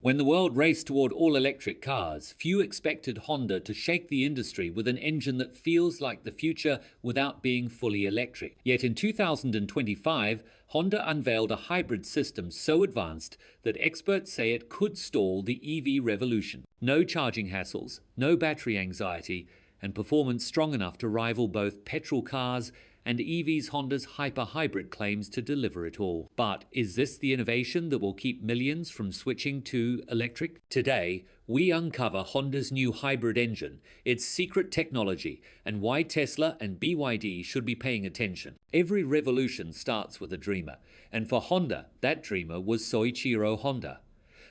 When the world raced toward all-electric cars, few expected Honda to shake the industry with an engine that feels like the future without being fully electric. Yet in 2025, Honda unveiled a hybrid system so advanced that experts say it could stall the EV revolution. No charging hassles, no battery anxiety, and performance strong enough to rival both petrol cars and EVs. Honda's hyper-hybrid claims to deliver it all. But is this the innovation that will keep millions from switching to electric? Today, we uncover Honda's new hybrid engine, its secret technology, and why Tesla and BYD should be paying attention. Every revolution starts with a dreamer, and for Honda, that dreamer was Soichiro Honda.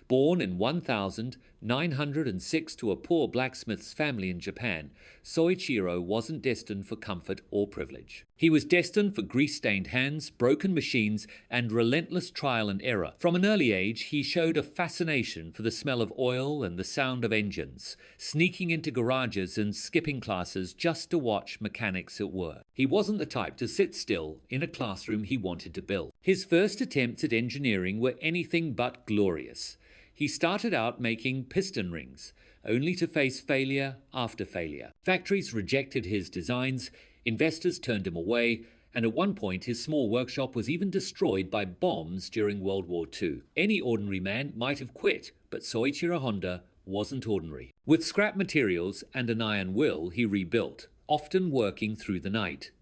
Born in 1906 to a poor blacksmith's family in Japan, Soichiro wasn't destined for comfort or privilege. He was destined for grease-stained hands, broken machines, and relentless trial and error. From an early age, he showed a fascination for the smell of oil and the sound of engines, sneaking into garages and skipping classes just to watch mechanics at work. He wasn't the type to sit still in a classroom. He wanted to build. His first attempts at engineering were anything but glorious. He started out making piston rings, only to face failure after failure. Factories rejected his designs, investors turned him away, and at one point his small workshop was even destroyed by bombs during World War II. Any ordinary man might have quit, but Soichiro Honda wasn't ordinary. With scrap materials and an iron will, he rebuilt, often working through the night.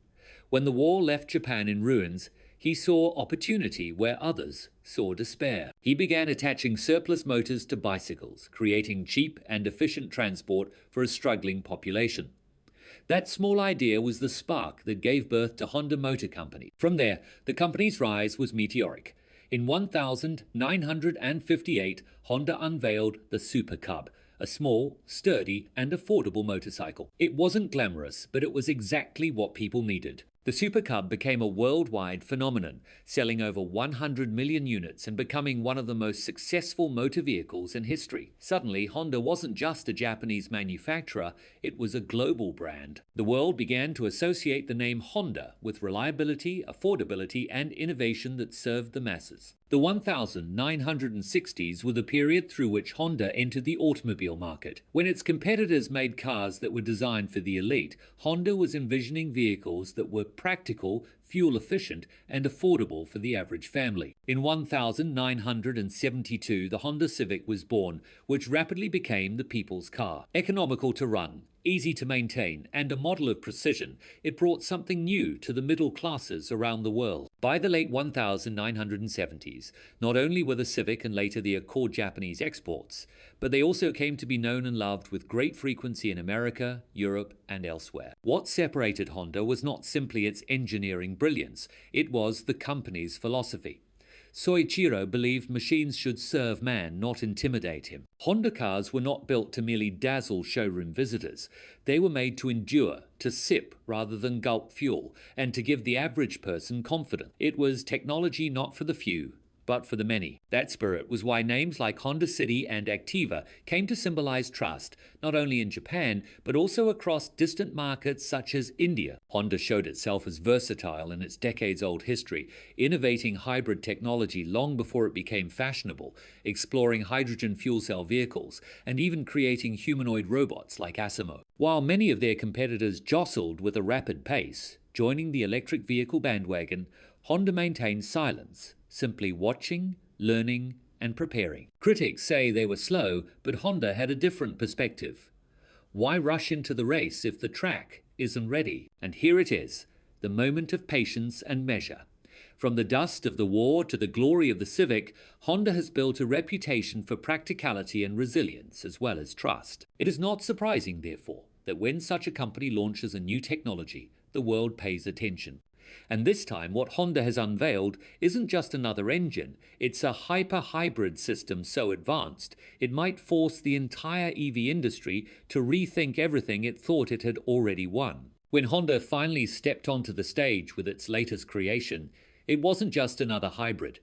When the war left Japan in ruins, he saw opportunity where others saw despair. He began attaching surplus motors to bicycles, creating cheap and efficient transport for a struggling population. That small idea was the spark that gave birth to Honda Motor Company. From there, the company's rise was meteoric. In 1958, Honda unveiled the Super Cub, a small, sturdy, and affordable motorcycle. It wasn't glamorous, but it was exactly what people needed. The Super Cub became a worldwide phenomenon, selling over 100 million units and becoming one of the most successful motor vehicles in history. Suddenly, Honda wasn't just a Japanese manufacturer, it was a global brand. The world began to associate the name Honda with reliability, affordability, and innovation that served the masses. The 1960s were the period through which Honda entered the automobile market. When its competitors made cars that were designed for the elite, Honda was envisioning vehicles that were practical, fuel-efficient, and affordable for the average family. In 1972, the Honda Civic was born, which rapidly became the people's car. Economical to run, easy to maintain, and a model of precision, it brought something new to the middle classes around the world. By the late 1970s, not only were the Civic and later the Accord Japanese exports, but they also came to be known and loved with great frequency in America, Europe, and elsewhere. What separated Honda was not simply its engineering brilliance, it was the company's philosophy. Soichiro believed machines should serve man, not intimidate him. Honda cars were not built to merely dazzle showroom visitors. They were made to endure, to sip rather than gulp fuel, and to give the average person confidence. It was technology not for the few, but for the many. That spirit was why names like Honda City and Activa came to symbolize trust, not only in Japan, but also across distant markets such as India. Honda showed itself as versatile in its decades-old history, innovating hybrid technology long before it became fashionable, exploring hydrogen fuel cell vehicles, and even creating humanoid robots like Asimo. While many of their competitors jostled with a rapid pace, joining the electric vehicle bandwagon, Honda maintained silence, simply watching, learning, and preparing. Critics say they were slow, but Honda had a different perspective. Why rush into the race if the track isn't ready? And here it is, the moment of patience and measure. From the dust of the war to the glory of the Civic, Honda has built a reputation for practicality and resilience as well as trust. It is not surprising, therefore, that when such a company launches a new technology, the world pays attention. And this time, what Honda has unveiled isn't just another engine, it's a hyper-hybrid system so advanced, it might force the entire EV industry to rethink everything it thought it had already won. When Honda finally stepped onto the stage with its latest creation, it wasn't just another hybrid.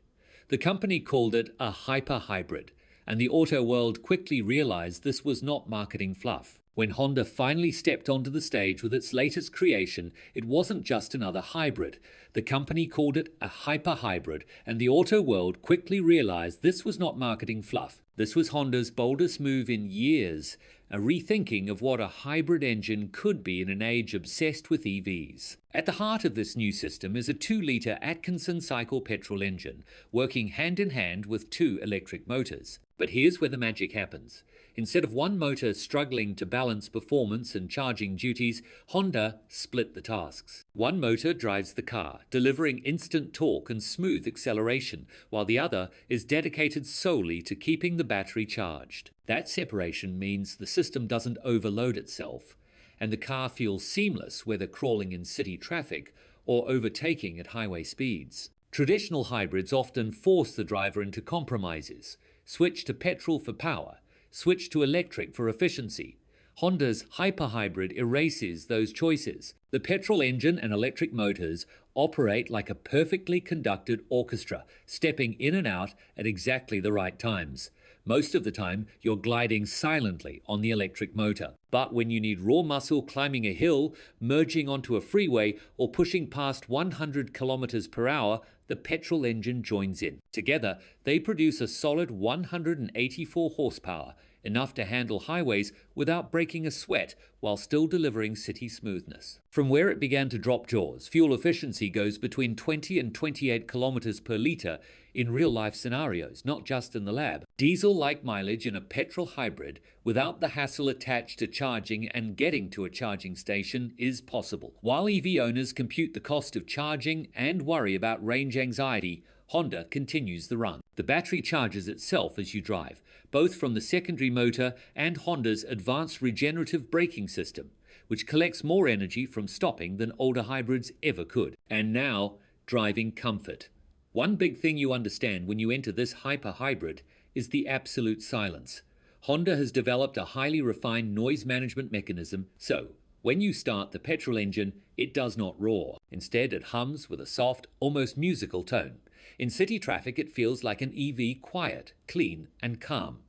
The company called it a hyper-hybrid, and the auto world quickly realized this was not marketing fluff. When Honda finally stepped onto the stage with its latest creation, it wasn't just another hybrid. The company called it a hyper-hybrid, and the auto world quickly realized this was not marketing fluff. This was Honda's boldest move in years, a rethinking of what a hybrid engine could be in an age obsessed with EVs. At the heart of this new system is a 2-litre Atkinson cycle petrol engine, working hand in hand with 2 electric motors. But here's where the magic happens. Instead of one motor struggling to balance performance and charging duties, Honda split the tasks. One motor drives the car, delivering instant torque and smooth acceleration, while the other is dedicated solely to keeping the battery charged. That separation means the system doesn't overload itself, and the car feels seamless whether crawling in city traffic or overtaking at highway speeds. Traditional hybrids often force the driver into compromises. Switch to petrol for power, switch to electric for efficiency. Honda's hyper-hybrid erases those choices. The petrol engine and electric motors operate like a perfectly conducted orchestra, stepping in and out at exactly the right times. Most of the time, you're gliding silently on the electric motor. But when you need raw muscle climbing a hill, merging onto a freeway, or pushing past 100 kilometers per hour, the petrol engine joins in. Together, they produce a solid 184 horsepower, enough to handle highways without breaking a sweat while still delivering city smoothness. From where it began to drop jaws, fuel efficiency goes between 20 and 28 kilometers per litre in real-life scenarios, not just in the lab. Diesel-like mileage in a petrol hybrid without the hassle attached to charging and getting to a charging station is possible. While EV owners compute the cost of charging and worry about range anxiety, Honda continues the run. The battery charges itself as you drive, both from the secondary motor and Honda's advanced regenerative braking system, which collects more energy from stopping than older hybrids ever could. And now, driving comfort. One big thing you understand when you enter this hyper-hybrid is the absolute silence. Honda has developed a highly refined noise management mechanism, so when you start the petrol engine, it does not roar. Instead, it hums with a soft, almost musical tone. In city traffic, it feels like an EV, quiet, clean, and calm.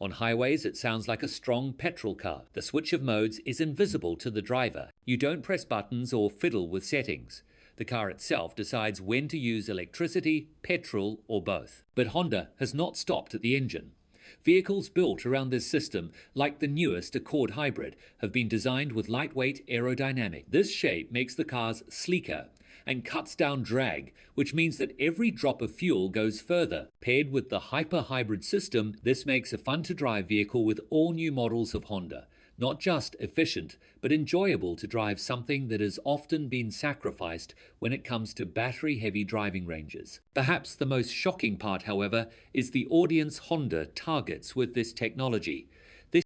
On highways, it sounds like a strong petrol car. The switch of modes is invisible to the driver. You don't press buttons or fiddle with settings. The car itself decides when to use electricity, petrol, or both. But Honda has not stopped at the engine. Vehicles built around this system, like the newest Accord hybrid, have been designed with lightweight aerodynamic. This shape makes the cars sleeker and cuts down drag, which means that every drop of fuel goes further. Paired with the hyper-hybrid system, this makes a fun-to-drive vehicle with all new models of Honda. Not just efficient, but enjoyable to drive, something that has often been sacrificed when it comes to battery-heavy driving ranges. Perhaps the most shocking part, however, is the audience Honda targets with this technology.